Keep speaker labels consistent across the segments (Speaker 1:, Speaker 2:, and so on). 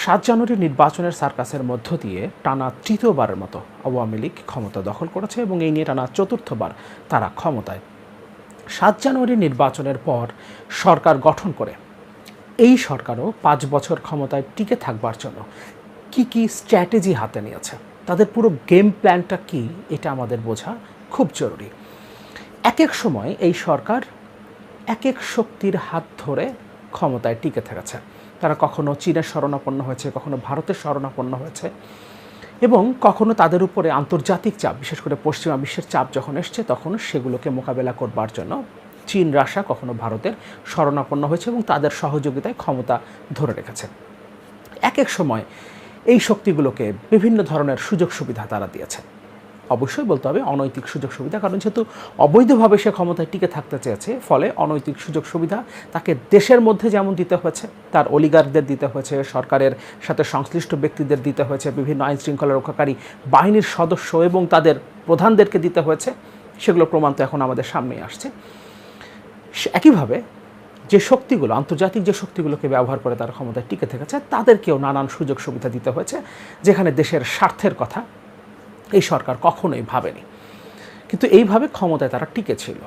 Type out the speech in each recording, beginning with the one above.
Speaker 1: ৭ জানুয়ারি নির্বাচনের সার্কাসের মধ্য দিয়ে টানা তৃতীয়বারের মতো আওয়ামী লীগ ক্ষমতা দখল করেছে এবং এই নিয়ে টানা চতুর্থবার তারা ক্ষমতায়। ৭ জানুয়ারি নির্বাচনের পর সরকার গঠন করে এই সরকারও ৫ বছর ক্ষমতায় টিকে থাকবার জন্য কি কি স্ট্র্যাটেজি হাতে নিয়েছে, তাদের পুরো গেম প্ল্যানটা কি, এটা আমাদের বোঝা খুব জরুরি। এক এক সময় এই সরকার এক এক শক্তির হাত ধরে ক্ষমতায় টিকে থেকেছে। তারা কখনো চীনের শরণাপন্ন হয়েছে, কখনো ভারতের শরণাপন্ন হয়েছে এবং কখনো তাদের উপরে আন্তর্জাতিক চাপ, বিশেষ করে পশ্চিমা বিশ্বের চাপ যখন এসছে তখন সেগুলোকে মোকাবেলা করবার জন্য চীন, রাশিয়া কখনো ভারতের শরণাপন্ন হয়েছে এবং তাদের সহযোগিতায় ক্ষমতা ধরে রেখেছে। এক এক সময় এই শক্তিগুলোকে বিভিন্ন ধরনের সুযোগ সুবিধা তারা দিয়েছে। অবশ্যই বলতে হবে অনৈতিক সুযোগ সুবিধা, কারণ যেহেতু অবৈধভাবে সে ক্ষমতায় টিকে থাকতে চেয়েছে, ফলে অনৈতিক সুযোগ সুবিধা তাকে দেশের মধ্যে যেমন দিতে হয়েছে, তার অলিগারদের দিতে হয়েছে, সরকারের সাথে সংশ্লিষ্ট ব্যক্তিদের দিতে হয়েছে, বিভিন্ন আইন শৃঙ্খলা রক্ষাকারী বাহিনীর সদস্য এবং তাদের প্রধানদেরকে দিতে হয়েছে। সেগুলো প্রমাণ তো এখন আমাদের সামনেই আসছে। একইভাবে যে শক্তিগুলো, আন্তর্জাতিক যে শক্তিগুলোকে ব্যবহার করে তারা ক্ষমতায় টিকে থেকেছে, তাদেরকেও নানান সুযোগ সুবিধা দিতে হয়েছে, যেখানে দেশের স্বার্থের কথা এই সরকার কখনোই ভাবেনি। কিন্তু এইভাবে ক্ষমতায় তারা টিকে ছিল।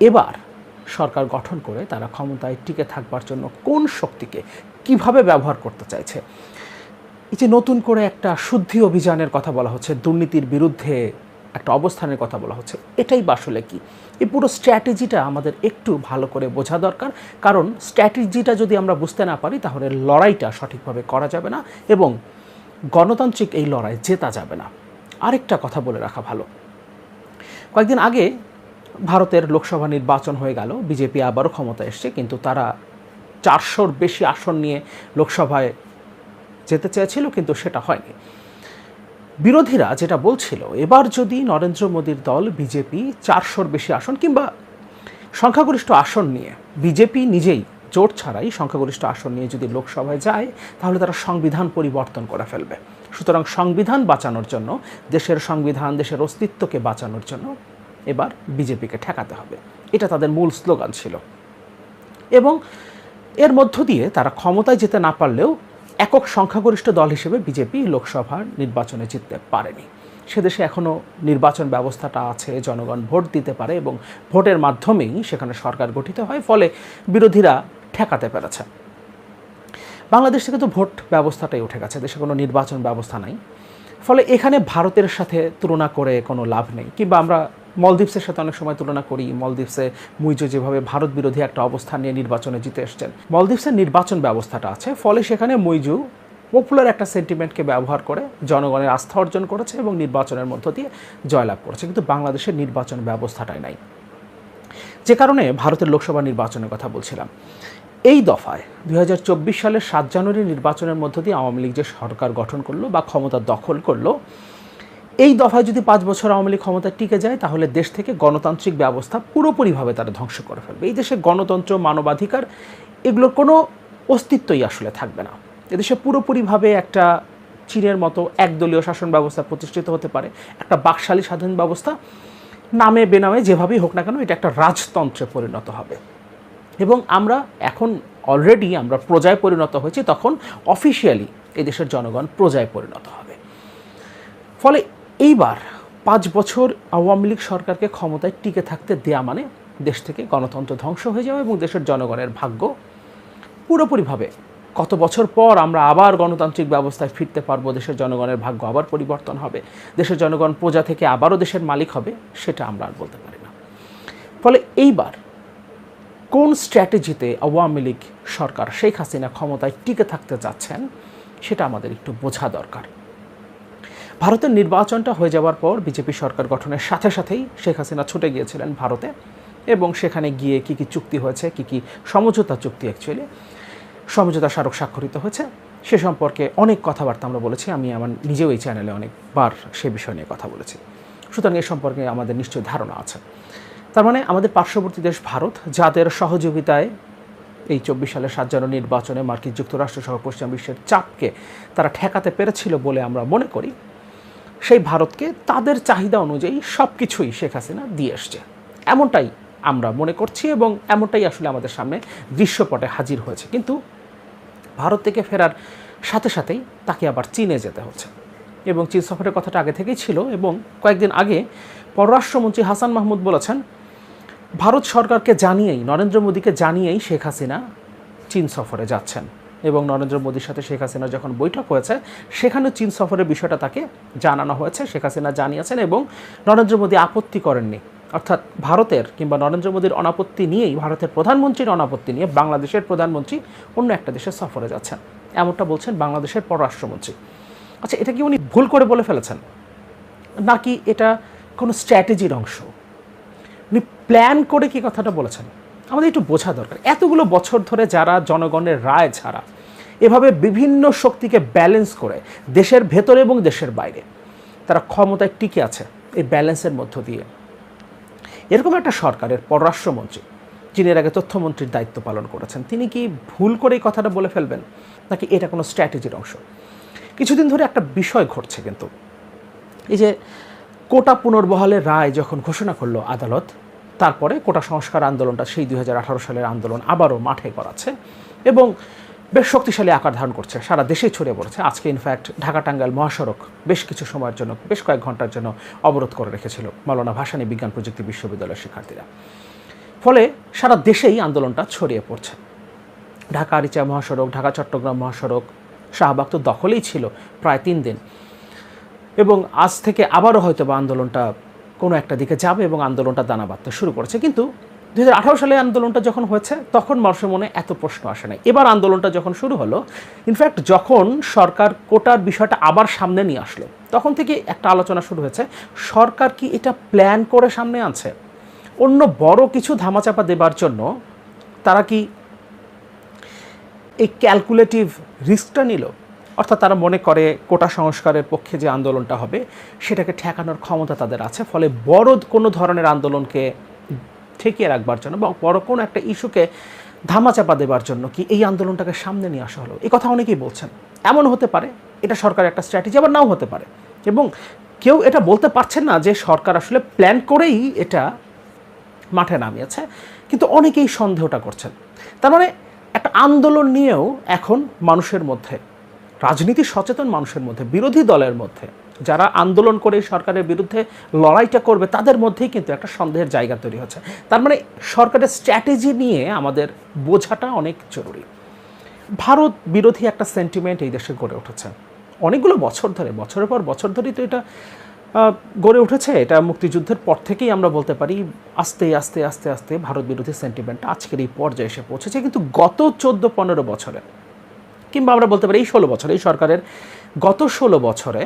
Speaker 1: এবার সরকার গঠন করে তারা ক্ষমতায় টিকে থাকবার জন্য কোন শক্তিকে কিভাবে ব্যবহার করতে চাইছে, এই যে নতুন করে একটা শুদ্ধি অভিযানের কথা বলা হচ্ছে, দুর্নীতির বিরুদ্ধে একটা অবস্থানের কথা বলা হচ্ছে, এটাই বা আসলে কি? এই পুরো স্ট্র্যাটেজিটা আমাদের একটু ভালো করে বোঝা দরকার, কারণ স্ট্র্যাটেজিটা যদি আমরা বুঝতে না পারি তাহলে লড়াইটা সঠিকভাবে করা যাবে না এবং গণতান্ত্রিক এই লড়াই জেতা যাবে না। আরেকটা কথা বলে রাখা ভালো, কয়েকদিন আগে ভারতের লোকসভা নির্বাচন হয়ে গেল, বিজেপি আবারও ক্ষমতা এসছে, কিন্তু তারা 400-র বেশি আসন নিয়ে লোকসভায় যেতে চেয়েছিল, কিন্তু সেটা হয়নি। বিরোধীরা যেটা বলছিল, এবার যদি নরেন্দ্র মোদীর দল বিজেপি 400-র বেশি আসন কিংবা সংখ্যাগরিষ্ঠ আসন নিয়ে, বিজেপি নিজেই জোট ছাড়াই সংখ্যাগরিষ্ঠ আসন নিয়ে যদি লোকসভায় যায়, তাহলে তারা সংবিধান পরিবর্তন করে ফেলবে। সুতরাং সংবিধান বাঁচানোর জন্য, দেশের সংবিধান, দেশের অস্তিত্বকে বাঁচানোর জন্য এবার বিজেপিকে ঠেকাতে হবে, এটা তাদের মূল স্লোগান ছিল। এবং এর মধ্য দিয়ে তারা ক্ষমতায় যেতে না পারলেও একক সংখ্যাগরিষ্ঠ দল হিসেবে বিজেপি লোকসভার নির্বাচনে জিততে পারেনি। সেদেশে এখনও নির্বাচন ব্যবস্থাটা আছে, জনগণ ভোট দিতে পারে এবং ভোটের মাধ্যমেই সেখানে সরকার গঠিত হয়, ফলে বিরোধীরা ঠেকাতে পেরেছে। বাংলাদেশ থেকে তো ভোট ব্যবস্থাটাই উঠে গেছে, দেশে কোনো নির্বাচন ব্যবস্থা নাই, ফলে এখানে ভারতের সাথে তুলনা করে কোনো লাভ নেই। কিংবা আমরা মলদ্বীপসের সাথে অনেক সময় তুলনা করি, মলদ্বীপসে মুইজো যেভাবে ভারত বিরোধী একটা অবস্থান নিয়ে নির্বাচনে জিতে এসছেন, মলদ্বীপসের নির্বাচন ব্যবস্থাটা আছে, ফলে সেখানে মুইজো পপুলার একটা সেন্টিমেন্টকে ব্যবহার করে জনগণের আস্থা অর্জন করেছে এবং নির্বাচনের মধ্য দিয়ে জয়লাভ করেছে। কিন্তু বাংলাদেশের নির্বাচন ব্যবস্থাটাই নাই, যে কারণে ভারতের লোকসভা নির্বাচনের কথা বলছিলাম। এই দফায় 2024 সালের 7 জানুয়ারি নির্বাচনের মধ্য দিয়ে আওয়ামী লীগ যে সরকার গঠন করলো বা ক্ষমতা দখল করলো, এই দফায় যদি 5 বছর আওয়ামী লীগ ক্ষমতায় টিকে যায়, তাহলে দেশ থেকে গণতান্ত্রিক ব্যবস্থা পুরোপুরিভাবে তারা ধ্বংস করে ফেলবে। এই দেশে গণতন্ত্র, মানবাধিকার এগুলোর কোনো অস্তিত্বই আসলে থাকবে না। এদেশে পুরোপুরিভাবে একটা চীনের মতো একদলীয় শাসন ব্যবস্থা প্রতিষ্ঠিত হতে পারে, একটা বাকশালী স্বাধীন ব্যবস্থা, নামে বেনামে যেভাবেই হোক না কেন এটা একটা রাজতন্ত্রে পরিণত হবে। এবং আমরা এখন অলরেডি আমরা প্রজায় পরিণত হয়েছি, তখন অফিসিয়ালি এই দেশের জনগণ প্রজায় পরিণত হবে। ফলে এইবার 5 বছর আওয়ামী লীগ সরকারকে ক্ষমতায় টিকে থাকতে দেয়া মানে দেশ থেকে গণতন্ত্র ধ্বংস হয়ে যাবে এবং দেশের জনগণের ভাগ্য পুরোপুরিভাবে, কত বছর পর আমরা আবার গণতান্ত্রিক ব্যবস্থায় ফিরতে পারবো, দেশের জনগণের ভাগ্য আবার পরিবর্তন হবে, দেশের জনগণ প্রজা থেকে আবারও দেশের মালিক হবে, সেটা আমরা আর বলতে পারি না। ফলে এইবার কোন স্ট্র্যাটেজিতে আওয়ামী লীগ সরকার, শেখ হাসিনা ক্ষমতায় টিকে থাকতে যাচ্ছেন, সেটা আমাদের একটু বোঝা দরকার। ভারতের নির্বাচনটা হয়ে যাওয়ার পর বিজেপি সরকার গঠনের সাথে সাথেই শেখ হাসিনা ছুটে গিয়েছিলেন ভারতে এবং সেখানে গিয়ে কী কী চুক্তি হয়েছে, কী কী সমঝোতা চুক্তি, অ্যাকচুয়ালি সমঝোতা স্মারক স্বাক্ষরিত হয়েছে, সে সম্পর্কে অনেক কথাবার্তা আমরা বলেছি। আমি আমার নিজেও এই চ্যানেলে অনেকবার সে বিষয় নিয়ে কথা বলেছি, সুতরাং এ সম্পর্কে আমাদের নিশ্চয়ই ধারণা আছে। তার মানে আমাদের পার্শ্ববর্তী দেশ ভারত, যাদের সহযোগিতায় এই 24 সালের 7 জানুয়ারি নির্বাচনে মার্কিন যুক্তরাষ্ট্র সহ পশ্চিমা বিশ্বের চাপকে তারা ঠেকাতে পেরেছিল বলে আমরা মনে করি, সেই ভারতকে তাদের চাহিদা অনুযায়ী সব কিছুই শেখ হাসিনা দিয়ে এসছে, এমনটাই আমরা মনে করছি এবং এমনটাই আসলে আমাদের সামনে দৃশ্যপটে হাজির হয়েছে। কিন্তু ভারত থেকে ফেরার সাথে সাথেই তাকে আবার চীনে যেতে হচ্ছে। এবং চীন সফরের কথাটা আগে থেকেই ছিল, এবং কয়েকদিন আগে পররাষ্ট্রমন্ত্রী হাসান মাহমুদ বলেছেন ভারত সরকারকে জানিয়েই, নরেন্দ্র মোদীকে জানিয়েই শেখ হাসিনা চীন সফরে যাচ্ছেন। এবং নরেন্দ্র মোদীর সাথে শেখ হাসিনার যখন বৈঠক হয়েছে সেখানে চীন সফরের বিষয়টা তাকে জানানো হয়েছে, শেখ হাসিনা জানিয়েছেন এবং নরেন্দ্র মোদী আপত্তি করেননি। অর্থাৎ ভারতের কিংবা নরেন্দ্র মোদীর অনাপত্তি নিয়েই, ভারতের প্রধানমন্ত্রীর অনাপত্তি নিয়ে বাংলাদেশের প্রধানমন্ত্রী অন্য একটা দেশে সফরে যাচ্ছেন, এমনটা বলছেন বাংলাদেশের পররাষ্ট্রমন্ত্রী। আচ্ছা, এটা কি উনি ভুল করে বলে ফেলেছেন, নাকি এটা কোনো স্ট্র্যাটেজির অংশ? উনি প্ল্যান করে কি কথাটা বলেছেন? আমাদের একটু বোঝা দরকার। এতগুলো বছর ধরে যারা জনগণের রায় ছাড়া এভাবে বিভিন্ন শক্তিকে ব্যালেন্স করে দেশের ভেতরে এবং দেশের বাইরে তারা ক্ষমতায় টিকে আছে, এই ব্যালেন্সের মধ্য দিয়ে এরকম একটা সরকারের পররাষ্ট্রমন্ত্রী, যিনি এর আগে তথ্যমন্ত্রীর দায়িত্ব পালন করেছেন, তিনি কি ভুল করে এই কথাটা বলে ফেলবেন, নাকি এটা কোনো স্ট্র্যাটেজির অংশ? কিছুদিন ধরে একটা বিষয় ঘটছে কিন্তু, এই যে কোটা পুনর্বহালের রায় যখন ঘোষণা করলো আদালত, তারপরে কোটা সংস্কার আন্দোলনটা সেই 2018 সালের আন্দোলন আবারও মাঠে গড়াচ্ছে এবং বেশ শক্তিশালী আকার ধারণ করছে, সারা দেশেই ছড়িয়ে পড়েছে। আজকে ইনফ্যাক্ট ঢাকা টাঙ্গাইল মহাসড়ক বেশ কিছু সময়ের জন্য, বেশ কয়েক ঘন্টার জন্য অবরোধ করে রেখেছিল মাওলানা ভাসানী বিজ্ঞান প্রযুক্তি বিশ্ববিদ্যালয়ের শিক্ষার্থীরা। ফলে সারা দেশেই আন্দোলনটা ছড়িয়ে পড়ছে। ঢাকা আরিচা মহাসড়ক, ঢাকা চট্টগ্রাম মহাসড়ক, শাহবাগ তো দখলেই ছিল প্রায় 3 দিন, এবং আজ থেকে আবারও হয়তো বা আন্দোলনটা কোনো একটা দিকে যাবে এবং আন্দোলনটা দানা বাঁধতে শুরু করেছে। কিন্তু 2018 সালে আন্দোলনটা যখন হয়েছে তখন মানুষের মনে এত প্রশ্ন আসে নাই। এবার আন্দোলনটা যখন শুরু হলো, ইনফ্যাক্ট যখন সরকার কোটার বিষয়টা আবার সামনে নিয়ে আসলো, তখন থেকে একটা আলোচনা শুরু হয়েছে, সরকার কি এটা প্ল্যান করে সামনে আনছে? অন্য বড় কিছু ধামাচাপা দেবার জন্য তারা কি এই ক্যালকুলেটিভ রিস্কটা নিল? অর্থাৎ তারা মনে করে কোটা সংস্কারের পক্ষে যে আন্দোলনটা হবে সেটাকে ঠেকানোর ক্ষমতা তাদের আছে, ফলে বড় কোনো ধরনের আন্দোলনকে ঠেকিয়ে রাখবার জন্য বা বড় কোনো একটা ইস্যুকে ধামাচাপা দেবার জন্য কি এই আন্দোলনটাকে সামনে নিয়ে আসা হলো। এই কথা অনেকেই বলছেন। এমন হতে পারে এটা সরকারের একটা স্ট্র্যাটেজি, আবার নাও হতে পারে, এবং কেউ এটা বলতে পারছেন না যে সরকার আসলে প্ল্যান করেই এটা মাঠে নামিয়েছে, কিন্তু অনেকেই সন্দেহটা করছেন। তার মানে একটা আন্দোলন নিয়েও এখন মানুষের মধ্যে, রাজনীতি সচেতন মানুষের মধ্যে, বিরোধী দলের মধ্যে, যারা আন্দোলন করে সরকারের বিরুদ্ধে লড়াইটা করবে তাদের মধ্যেই কিন্তু একটা সন্দেহের জায়গা তৈরি হচ্ছে। তার মানে সরকারের স্ট্র্যাটেজি নিয়ে আমাদের বোঝাটা অনেক জরুরি। ভারত বিরোধী একটা সেন্টিমেন্ট এই দেশে গড়ে উঠেছে অনেকগুলো বছর ধরে, বছরের পর বছর ধরেই তো এটা গড়ে উঠেছে। এটা মুক্তিযুদ্ধের পর থেকেই আমরা বলতে পারি আস্তে আস্তে আস্তে আস্তে ভারত বিরোধী সেন্টিমেন্টটা আজকের এই পর্যায়ে এসে পৌঁছেছে। কিন্তু গত 14-15 বছরে, কিংবা আমরা বলতে পারি এই 16 বছরে, এই সরকারের গত 16 বছরে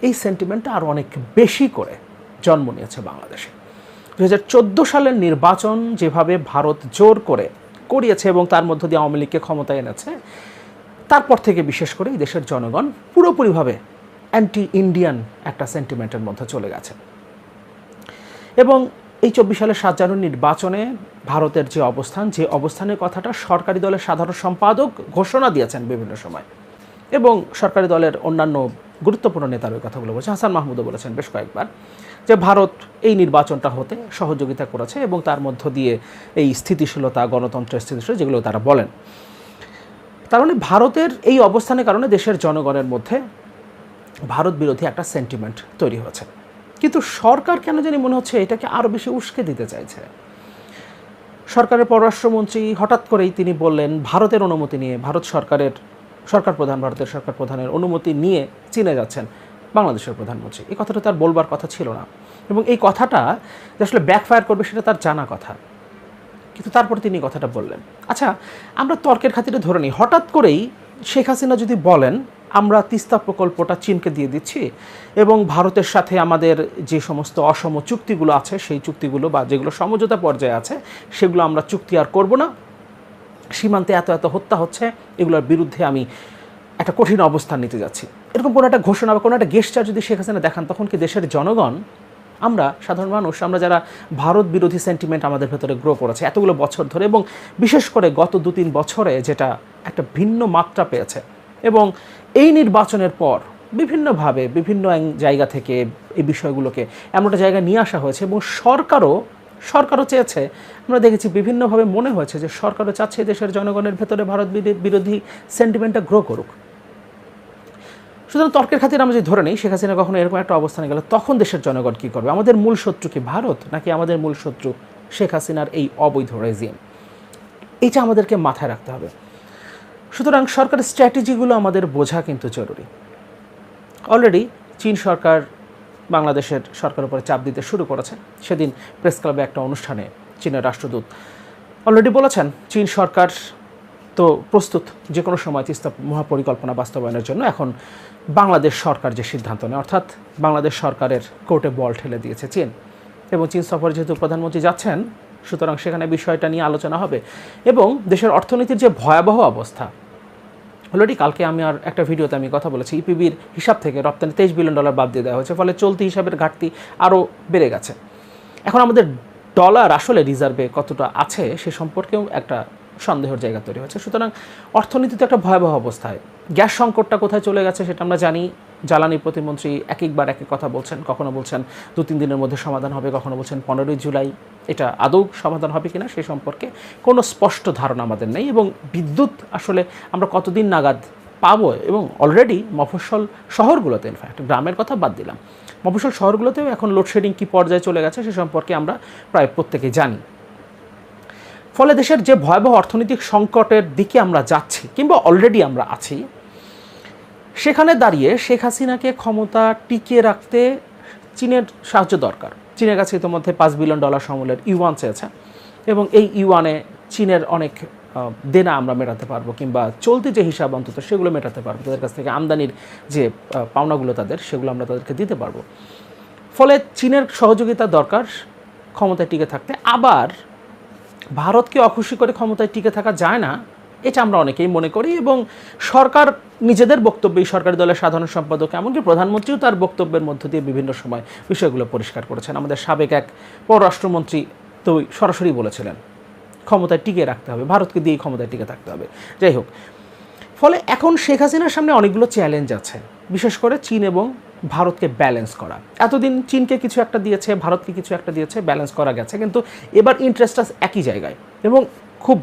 Speaker 1: এই সেন্টিমেন্টটা আরও অনেক বেশি করে জন্ম নিয়েছে বাংলাদেশে। 2014 সালের নির্বাচন যেভাবে ভারত জোর করে করিয়েছে এবং তার মধ্য দিয়ে আওয়ামী লীগকে ক্ষমতায় এনেছে, তারপর থেকে বিশেষ করে এই দেশের জনগণ পুরোপুরিভাবে অ্যান্টি ইন্ডিয়ান একটা সেন্টিমেন্টের মধ্যে চলে গেছে। এবং এই 24 সালের 7 জানুয়ারি নির্বাচনে ভারতের যে অবস্থান, যে অবস্থানের কথাটা সরকারি দলের সাধারণ সম্পাদক ঘোষণা দিয়েছেন বিভিন্ন সময়, এবং সরকারি দলের অন্যান্য গুরুত্বপূর্ণ নেতার ওই কথাগুলো বলছে, হাসান মাহমুদও বলেছেন বেশ কয়েকবার, যে ভারত এই নির্বাচনটা হতে সহযোগিতা করেছে এবং তার মধ্য দিয়ে এই স্থিতিশীলতা, গণতন্ত্রের স্থিতিশীলতা যেগুলো তারা বলেন। তার মানে ভারতের এই অবস্থানের কারণে দেশের জনগণের মধ্যে ভারত বিরোধী একটা সেন্টিমেন্ট তৈরি হয়েছে। কিন্তু সরকার কেন জানি মনে হচ্ছে এটাকে আরও বেশি উস্কে দিতে চাইছে। সরকারের পররাষ্ট্রমন্ত্রী হঠাৎ করেই তিনি বললেন ভারতের অনুমতি নিয়ে, ভারতের সরকার প্রধানের অনুমতি নিয়ে চীনে যাচ্ছেন বাংলাদেশের প্রধানমন্ত্রী। এই কথাটা তার বলবার কথা ছিল না, এবং এই কথাটা যে আসলে ব্যাকফায়ার করবে সেটা তার জানা কথা, কিন্তু তারপর তিনি কথাটা বললেন। আচ্ছা, আমরা তর্কের খাতিরে ধরে নিই, হঠাৎ করেই শেখ হাসিনা যদি বলেন আমরা তিস্তা প্রকল্পটা চীনকে দিয়ে দিচ্ছি এবং ভারতের সাথে আমাদের যে সমস্ত অসম চুক্তিগুলো আছে সেই চুক্তিগুলো বা যেগুলো সমঝোতা পর্যায়ে আছে সেগুলো আমরা চুক্তি আর করব না, সীমান্তে এত এত হত্যা হচ্ছে, এগুলোর বিরুদ্ধে আমি একটা কঠিন অবস্থান নিতে যাচ্ছি, এরকম কোনো একটা ঘোষণা বা কোনো একটা গেস্টার যদি শেখ হাসিনা দেখান, তখন কি দেশের জনগণ, আমরা সাধারণ মানুষ, আমরা যারা ভারত বিরোধী সেন্টিমেন্ট আমাদের ভেতরে গ্রো করেছে এতগুলো বছর ধরে, এবং বিশেষ করে গত 2-3 বছরে যেটা একটা ভিন্ন মাত্রা পেয়েছে, এবং এই নির্বাচনের পর বিভিন্নভাবে বিভিন্ন জায়গা থেকে এই বিষয়গুলোকে এমন একটা জায়গায় নিয়ে আসা হয়েছে, এবং সরকারও চেয়েছে, আমরা দেখেছি বিভিন্নভাবে মনে হয়েছে যে সরকারও চাচ্ছে দেশের জনগণের ভেতরে ভারত বিরোধী সেন্টিমেন্টটা গ্রো করুক। সুতরাং তর্কের খাতিরে আমরা যদি ধরে নিই শেখ হাসিনা কখনো এরকম একটা অবস্থানে গেলে তখন দেশের জনগণ কী করবে? আমাদের মূল শত্রু কি ভারত, নাকি আমাদের মূল শত্রু শেখ হাসিনার এই অবৈধ রেজিম? এইটা আমাদেরকে মাথায় রাখতে হবে। সুতরাং সরকারের স্ট্র্যাটেজিগুলো আমাদের বোঝা কিন্তু জরুরি। অলরেডি চীন সরকার বাংলাদেশের সরকারের উপরে চাপ দিতে শুরু করেছে। সেদিন প্রেস ক্লাবে একটা অনুষ্ঠানে চীনের রাষ্ট্রদূত অলরেডি বলেছেন চীন সরকার তো প্রস্তুত যে কোনো সময় তিস্তা মহাপরিকল্পনা বাস্তবায়নের জন্য। এখন বাংলাদেশ সরকার যে সিদ্ধান্ত নেয়, অর্থাৎ বাংলাদেশ সরকারের কোর্টে বল ঠেলে দিয়েছে চীন। এবং চীন সফরে যেহেতু প্রধানমন্ত্রী যাচ্ছেন, সুতরাং সেখানে বিষয়টা নিয়ে আলোচনা হবে। এবং দেশের অর্থনীতির যে ভয়াবহ অবস্থা, অলরেডি কালকে আমি আর একটা ভিডিওতে আমি কথা বলেছি, ইপিবির হিসাব থেকে রপ্তানি $23 বিলিয়ন বাদ দিয়ে দেওয়া হয়েছে, ফলে চলতি হিসাবের ঘাটতি আরও বেড়ে গেছে। এখন আমাদের ডলার আসলে রিজার্ভে কতটা আছে সে সম্পর্কেও একটা সন্দেহের জায়গা তৈরি হয়েছে। সুতরাং অর্থনীতিতে একটা ভয়াবহ অবস্থায়, গ্যাস সংকটটা কোথায় চলে গেছে সেটা আমরা জানি। জ্বালানি প্রতিমন্ত্রী একবার এক কথা বলছেন, কখনো বলছেন 2-3 দিনের মধ্যে সমাধান হবে, কখনো বলছেন 15 জুলাই। এটা আদৌ সমাধান হবে কিনা সে সম্পর্কে কোনো স্পষ্ট ধারণা আমাদের নেই। এবং বিদ্যুৎ আসলে আমরা কতদিন নাগাদ পাবো? এবং অলরেডি মফস্বল শহরগুলোতে, ইনফ্যাক্ট গ্রামের কথা বাদ দিলাম, মফস্বল শহরগুলোতেও এখন লোডশেডিং কী পর্যায়ে চলে গেছে সে সম্পর্কে আমরা প্রায় প্রত্যেকেই জানি। ফলে দেশের যে ভয়াবহ অর্থনৈতিক সংকটের দিকে আমরা যাচ্ছি, কিংবা অলরেডি আমরা আছি, সেখানে দাঁড়িয়ে শেখ হাসিনাকে ক্ষমতা টিকিয়ে রাখতে চীনের সাহায্য দরকার। চীনের কাছে ইতিমধ্যে $5 বিলিয়ন সমমূল্যের ইউয়ান চেয়েছে, এবং এই ইউয়ানে চীনের অনেক দেনা আমরা মেটাতে পারবো, কিংবা চলতি যে হিসাব অন্তত সেগুলো মেটাতে পারবো। তাদের কাছ থেকে আমদানির যে পাওনাগুলো তাদের, সেগুলো আমরা তাদেরকে দিতে পারবো। ফলে চীনের সহযোগিতা দরকার ক্ষমতায় টিকে থাকতে। আবার ভারতকে অখুশি করে ক্ষমতায় টিকে থাকা যায় না, এটা আমরা অনেকেই মনে করি। এবং সরকার নিজেদের বক্তব্যে, সরকারি দলের সাধারণ সম্পাদক, এমনকি প্রধানমন্ত্রীও তার বক্তব্যের মধ্য দিয়ে বিভিন্ন সময় বিষয়গুলো পরিষ্কার করেছেন। আমাদের সাবেক এক পররাষ্ট্রমন্ত্রী তো সরাসরি বলেছিলেন ক্ষমতায় টিকে রাখতে হবে, ভারতকে দিয়ে ক্ষমতায় টিকে থাকতে হবে। যাই হোক, ফলে এখন শেখ হাসিনার সামনে অনেকগুলো চ্যালেঞ্জ আছে, বিশেষ করে চীন এবং ভারতকে ব্যালেন্স করা। এতদিন চীনকে কিছু একটা দিয়েছে, ভারতকে কিছু একটা দিয়েছে, ব্যালেন্স করা গেছে, কিন্তু এবার ইন্টারেস্টটা একই জায়গায় এবং খুব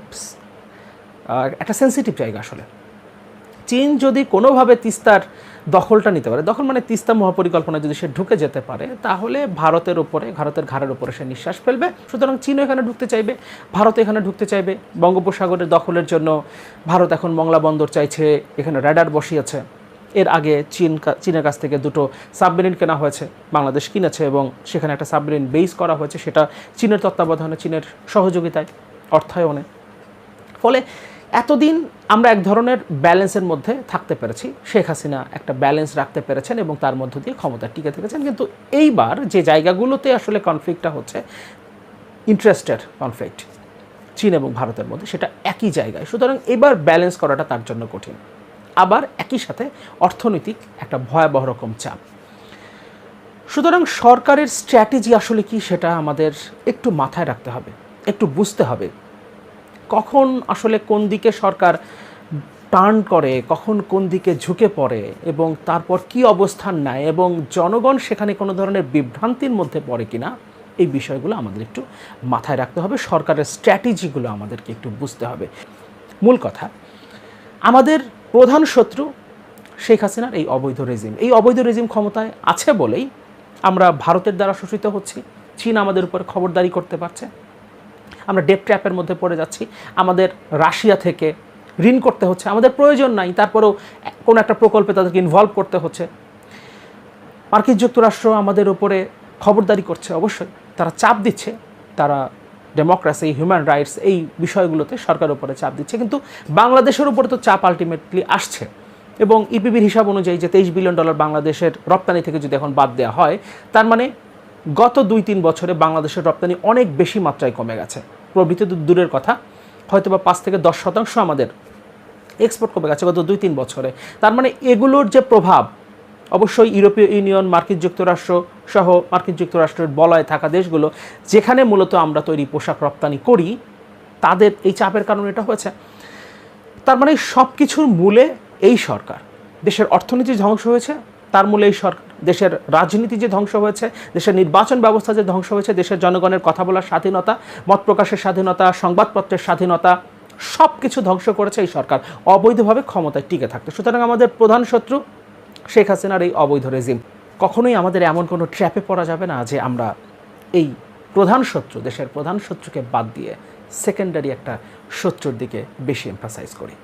Speaker 1: একটা সেন্সিটিভ জায়গা। আসলে চীন যদি কোনোভাবে তিস্তার দখলটা নিতে পারে, দখল মানে তিস্তা মহাপরিকল্পনায় যদি সে ঢুকে যেতে পারে, তাহলে ভারতের ঘাড়ের উপরে সে নিঃশ্বাস ফেলবে। সুতরাং চীনও এখানে ঢুকতে চাইবে, ভারত এখানে ঢুকতে চাইবে। বঙ্গোপসাগরের দখলের জন্য ভারত এখন মংলা বন্দর চাইছে, এখানে র্যাডার বসিয়েছে। এর আগে চীনের কাছ থেকে 2টো সাবমেরিন কেনা হয়েছে, বাংলাদেশ কিনেছে, এবং সেখানে একটা সাবমেরিন বেস করা হয়েছে, সেটা চীনের তত্ত্বাবধানে, চীনের সহযোগিতায়, অর্থায়নে। ফলে এতদিন আমরা এক ধরনের ব্যালেন্সের মধ্যে থাকতে পেরেছি, শেখ হাসিনা একটা ব্যালেন্স রাখতে পেরেছেন এবং তার মধ্য দিয়ে ক্ষমতা টিকে থেকেছেন। কিন্তু এইবার যে জায়গাগুলোতে আসলে কনফ্লিক্টটা হচ্ছে, ইন্টারেস্টের কনফ্লিক্ট চীন এবং ভারতের মধ্যে, সেটা একই জায়গায়। সুতরাং এবার ব্যালেন্স করাটা তার জন্য কঠিন। আবার একই সাথে অর্থনৈতিক একটা ভয়াবহ রকম চাপ। সুতরাং সরকারের স্ট্র্যাটেজি আসলে কি সেটা আমাদের একটু মাথায় রাখতে হবে, একটু বুঝতে হবে। কখন আসলে কোন দিকে সরকার টার্ন করে, কখন কোন দিকে ঝুঁকে পড়ে, এবং তারপর কি অবস্থান নেয়, এবং জনগণ সেখানে কোনো ধরনের বিভ্রান্তির মধ্যে পড়ে কিনা, এই বিষয়গুলো আমাদের একটু মাথায় রাখতে হবে। সরকারের স্ট্র্যাটেজিগুলো আমাদেরকে একটু বুঝতে হবে। মূল কথা, আমাদের প্রধান শত্রু শেখ হাসিনার এই অবৈধ রেজিম। এই অবৈধ রেজিম ক্ষমতায় আছে বলেই আমরা ভারতের দ্বারা শোষিত হচ্ছি, চীন আমাদের উপরে খবরদারি করতে পারছে, আমরা ডেপ ট্র্যাপের মধ্যে পড়ে যাচ্ছি, আমাদের রাশিয়া থেকে ঋণ করতে হচ্ছে, আমাদের প্রয়োজন নাই, তারপরেও কোনো একটা প্রকল্পে তাদেরকে ইনভলভ করতে হচ্ছে। মার্কিন যুক্তরাষ্ট্র আমাদের উপরে খবরদারি করছে, অবশ্যই তারা চাপ দিচ্ছে, তারা ডেমোক্রেসি, হিউম্যান রাইটস, এই বিষয়গুলোতে সরকারের উপরে চাপ দিচ্ছে। কিন্তু বাংলাদেশের উপরে তো চাপ আলটিমেটলি আসছে। এবং ইপিবির হিসাব অনুযায়ী যে $23 বিলিয়ন বাংলাদেশের রপ্তানি থেকে যদি এখন বাদ দেওয়া হয়, তার মানে গত 2-3 বছরে বাংলাদেশের রপ্তানি অনেক বেশি মাত্রায় কমে গেছে। প্রবৃদ্ধি দূরের কথা, হয়তো বা 5 থেকে 10% আমাদের এক্সপোর্ট কমে গেছে গত 2-3 বছরে। তার মানে এগুলোর যে প্রভাব, অবশ্যই ইউরোপীয় ইউনিয়ন, মার্কিন যুক্তরাষ্ট্র সহ মার্কিন যুক্তরাষ্ট্রের বলয়ে থাকা দেশগুলো, যেখানে মূলত আমরা তৈরি পোশাক রপ্তানি করি, তাদের এই চাপের কারণে এটা হয়েছে। তার মানে সব কিছুর মূলে এই সরকার। দেশের অর্থনীতি ধ্বংস হয়েছে, তার মূলে এই সরকার। দেশের রাজনীতি যে ধ্বংস হয়েছে, দেশের নির্বাচন ব্যবস্থা যে ধ্বংস হয়েছে, দেশের জনগণের কথা বলার স্বাধীনতা, মত প্রকাশের স্বাধীনতা, সংবাদপত্রের স্বাধীনতা, সব কিছু ধ্বংস করেছে এই সরকার অবৈধভাবে ক্ষমতায় টিকে থাকতে। সুতরাং আমাদের প্রধান শত্রু শেখ হাসিনার এই অবৈধ রেজিম। কখনোই আমাদের এমন কোনো ট্র্যাপে পড়া যাবে না যে আমরা এই প্রধান শত্রু, দেশের প্রধান শত্রুকে বাদ দিয়ে সেকেন্ডারি একটা শত্রুর দিকে বেশি এমফাসাইজ করি।